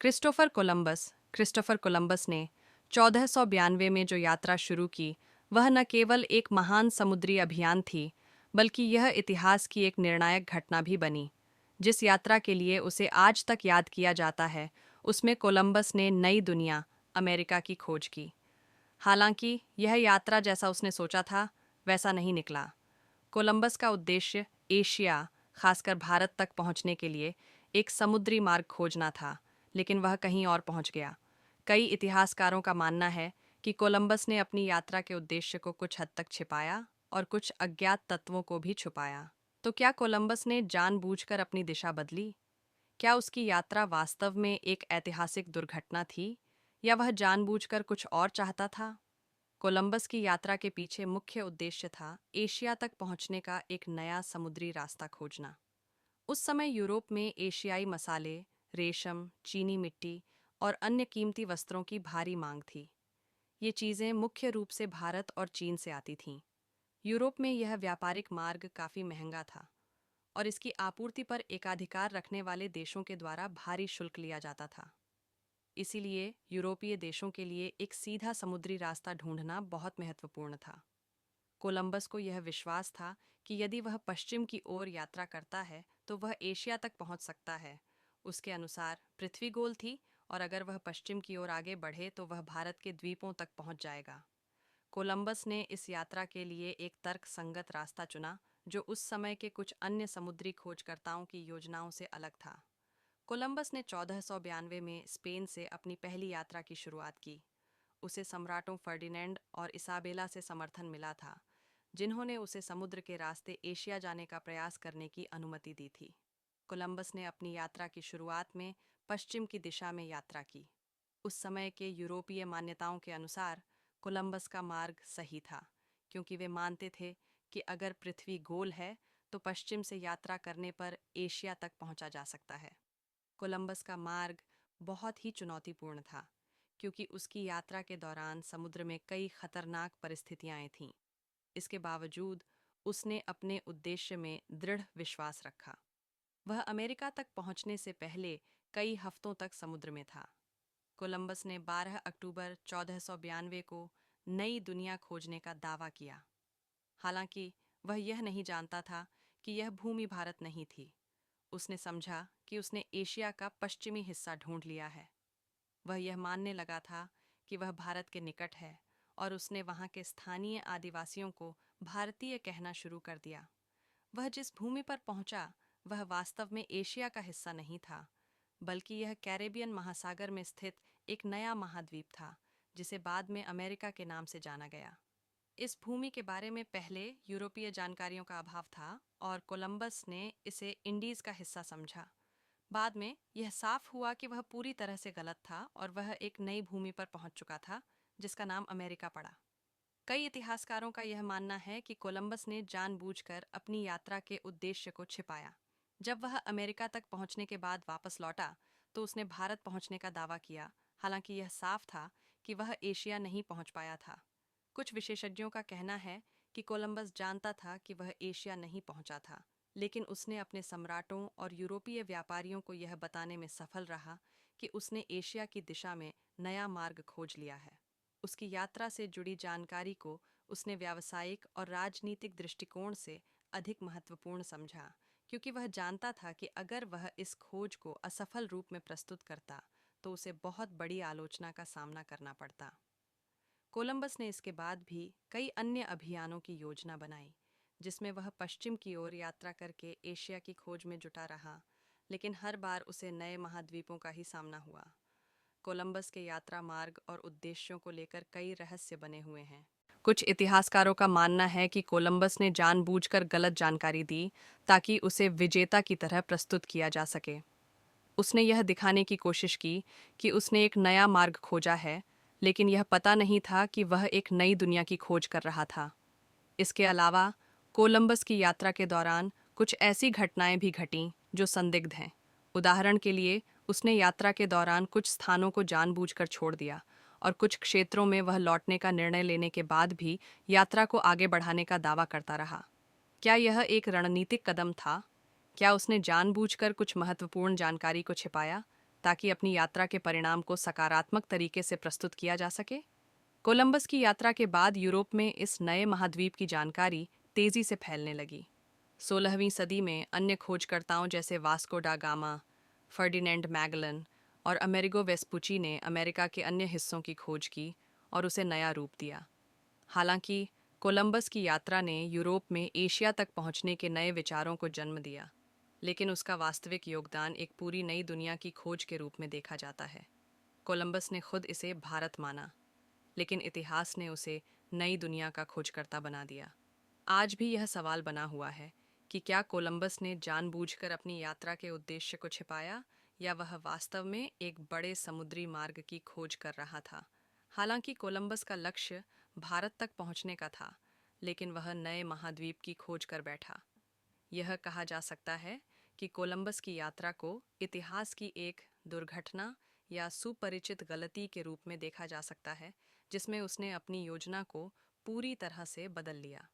Christopher Columbus ने 1492 में जो यात्रा शुरू की, वह न केवल एक महान समुद्री अभियान थी, बल्कि यह इतिहास की एक निर्णायक घटना भी बनी। जिस यात्रा के लिए उसे आज तक याद किया जाता है, उसमें कोलंबस ने नई दुनिया, अमेरिका की खोज की। हालांकि यह यात्रा जैसा उसने सोचा था, वैसा नहीं निकला। कोलंबस का उद्देश्य एशिया, खासकर भारत तक पहुंचने के लिए एक समुद्री मार्ग खोजना था, लेकिन वह कहीं और पहुंच गया। कई इतिहासकारों का मानना है कि कोलंबस ने अपनी यात्रा के उद्देश्य को कुछ हद तक छिपाया और कुछ अज्ञात तत्वों को भी छुपाया। तो क्या कोलंबस ने जानबूझकर अपनी दिशा बदली? क्या उसकी यात्रा वास्तव में एक ऐतिहासिक दुर्घटना थी, या वह जानबूझकर कुछ और चाहता था? कोलंबस की यात्रा के पीछे मुख्य उद्देश्य था एशिया तक पहुंचने का एक नया समुद्री रास्ता खोजना। उस समय यूरोप में एशियाई मसाले, रेशम, चीनी मिट्टी और अन्य कीमती वस्त्रों की भारी मांग थी। ये चीज़ें मुख्य रूप से भारत और चीन से आती थीं। यूरोप में यह व्यापारिक मार्ग काफ़ी महंगा था और इसकी आपूर्ति पर एकाधिकार रखने वाले देशों के द्वारा भारी शुल्क लिया जाता था। इसीलिए यूरोपीय देशों के लिए एक सीधा समुद्री रास्ता ढूंढना बहुत महत्वपूर्ण था। कोलंबस को यह विश्वास था कि यदि वह पश्चिम की ओर यात्रा करता है तो वह एशिया तक पहुंच सकता है। उसके अनुसार पृथ्वी गोल थी, और अगर वह पश्चिम की ओर आगे बढ़े तो वह भारत के द्वीपों तक पहुंच जाएगा। कोलंबस ने इस यात्रा के लिए एक तर्कसंगत रास्ता चुना, जो उस समय के कुछ अन्य समुद्री खोजकर्ताओं की योजनाओं से अलग था। कोलंबस ने 1492 में स्पेन से अपनी पहली यात्रा की शुरुआत की। उसे सम्राटों फर्डिनेंड और इसाबेला से समर्थन मिला था, जिन्होंने उसे समुद्र के रास्ते एशिया जाने का प्रयास करने की अनुमति दी थी। कोलंबस ने अपनी यात्रा की शुरुआत में पश्चिम की दिशा में यात्रा की। उस समय के यूरोपीय मान्यताओं के अनुसार कोलंबस का मार्ग सही था, क्योंकि वे मानते थे कि अगर पृथ्वी गोल है तो पश्चिम से यात्रा करने पर एशिया तक पहुंचा जा सकता है। कोलंबस का मार्ग बहुत ही चुनौतीपूर्ण था, क्योंकि उसकी यात्रा के दौरान समुद्र में कई खतरनाक परिस्थितियां थीं। इसके बावजूद उसने अपने उद्देश्य में दृढ़ विश्वास रखा। वह अमेरिका तक पहुंचने से पहले कई हफ्तों तक समुद्र में था। कोलंबस ने 12 अक्टूबर 1492 को नई दुनिया खोजने का दावा किया। हालांकि वह यह नहीं जानता था कि यह भूमि भारत नहीं थी। उसने समझा कि उसने एशिया का पश्चिमी हिस्सा ढूंढ लिया है। वह यह मानने लगा था कि वह भारत के निकट है, और उसने वहां के स्थानीय आदिवासियों को भारतीय कहना शुरू कर दिया। वह जिस भूमि पर पहुंचा, वह वास्तव में एशिया का हिस्सा नहीं था, बल्कि यह कैरेबियन महासागर में स्थित एक नया महाद्वीप था, जिसे बाद में अमेरिका के नाम से जाना गया। इस भूमि के बारे में पहले यूरोपीय जानकारियों का अभाव था, और कोलंबस ने इसे इंडीज का हिस्सा समझा। बाद में यह साफ हुआ कि वह पूरी तरह से गलत था, और वह एक नई भूमि पर पहुंच चुका था, जिसका नाम अमेरिका पड़ा। कई इतिहासकारों का यह मानना है कि कोलंबस ने जानबूझकर अपनी यात्रा के उद्देश्य को छिपाया। जब वह अमेरिका तक पहुंचने के बाद वापस लौटा, तो उसने भारत पहुंचने का दावा किया। हालांकि यह साफ था कि वह एशिया नहीं पहुंच पाया था। कुछ विशेषज्ञों का कहना है कि कोलंबस जानता था कि वह एशिया नहीं पहुंचा था, लेकिन उसने अपने सम्राटों और यूरोपीय व्यापारियों को यह बताने में सफल रहा कि उसने एशिया की दिशा में नया मार्ग खोज लिया है। उसकी यात्रा से जुड़ी जानकारी को उसने व्यावसायिक और राजनीतिक दृष्टिकोण से अधिक महत्वपूर्ण समझा, क्योंकि वह जानता था कि अगर वह इस खोज को असफल रूप में प्रस्तुत करता तो उसे बहुत बड़ी आलोचना का सामना करना पड़ता। कोलंबस ने इसके बाद भी कई अन्य अभियानों की योजना बनाई, जिसमें वह पश्चिम की ओर यात्रा करके एशिया की खोज में जुटा रहा, लेकिन हर बार उसे नए महाद्वीपों का ही सामना हुआ। कोलंबस के यात्रा मार्ग और उद्देश्यों को लेकर कई रहस्य बने हुए हैं। कुछ इतिहासकारों का मानना है कि कोलंबस ने जानबूझकर गलत जानकारी दी, ताकि उसे विजेता की तरह प्रस्तुत किया जा सके। उसने यह दिखाने की कोशिश की कि उसने एक नया मार्ग खोजा है, लेकिन यह पता नहीं था कि वह एक नई दुनिया की खोज कर रहा था। इसके अलावा कोलंबस की यात्रा के दौरान कुछ ऐसी घटनाएं भी घटीं जो संदिग्ध हैं। उदाहरण के लिए, उसने यात्रा के दौरान कुछ स्थानों को जानबूझकर छोड़ दिया, और कुछ क्षेत्रों में वह लौटने का निर्णय लेने के बाद भी यात्रा को आगे बढ़ाने का दावा करता रहा। क्या यह एक रणनीतिक कदम था? क्या उसने जानबूझकर कुछ महत्वपूर्ण जानकारी को छिपाया, ताकि अपनी यात्रा के परिणाम को सकारात्मक तरीके से प्रस्तुत किया जा सके। कोलंबस की यात्रा के बाद यूरोप में इस नए महाद्वीप की जानकारी तेजी से फैलने लगी। 16वीं सदी में अन्य खोजकर्ताओं जैसे वास्को डा गामा, फर्डिनेंड मैगलन और अमेरिगो वेस्पुची ने अमेरिका के अन्य हिस्सों की खोज की और उसे नया रूप दिया। हालांकि कोलंबस की यात्रा ने यूरोप में एशिया तक पहुंचने के नए विचारों को जन्म दिया, लेकिन उसका वास्तविक योगदान एक पूरी नई दुनिया की खोज के रूप में देखा जाता है। कोलंबस ने खुद इसे भारत माना, लेकिन इतिहास ने उसे नई दुनिया का खोजकर्ता बना दिया। आज भी यह सवाल बना हुआ है कि क्या कोलंबस ने जानबूझकर अपनी यात्रा के उद्देश्य को छिपाया या वह वास्तव में एक बड़े समुद्री मार्ग की खोज कर रहा था। हालांकि कोलंबस का लक्ष्य भारत तक पहुंचने का था, लेकिन वह नए महाद्वीप की खोज कर बैठा। यह कहा जा सकता है कि कोलंबस की यात्रा को इतिहास की एक दुर्घटना या सुपरिचित गलती के रूप में देखा जा सकता है, जिसमें उसने अपनी योजना को पूरी तरह से बदल लिया।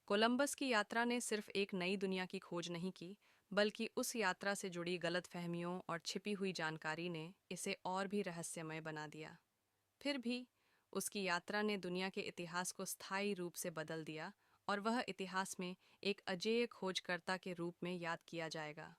कोलंबस की यात्रा ने सिर्फ एक नई दुनिया की खोज नहीं की, बल्कि उस यात्रा से जुड़ी गलतफहमियों और छिपी हुई जानकारी ने इसे और भी रहस्यमय बना दिया। फिर भी उसकी यात्रा ने दुनिया के इतिहास को स्थायी रूप से बदल दिया और वह इतिहास में एक अजेय खोजकर्ता के रूप में याद किया जाएगा।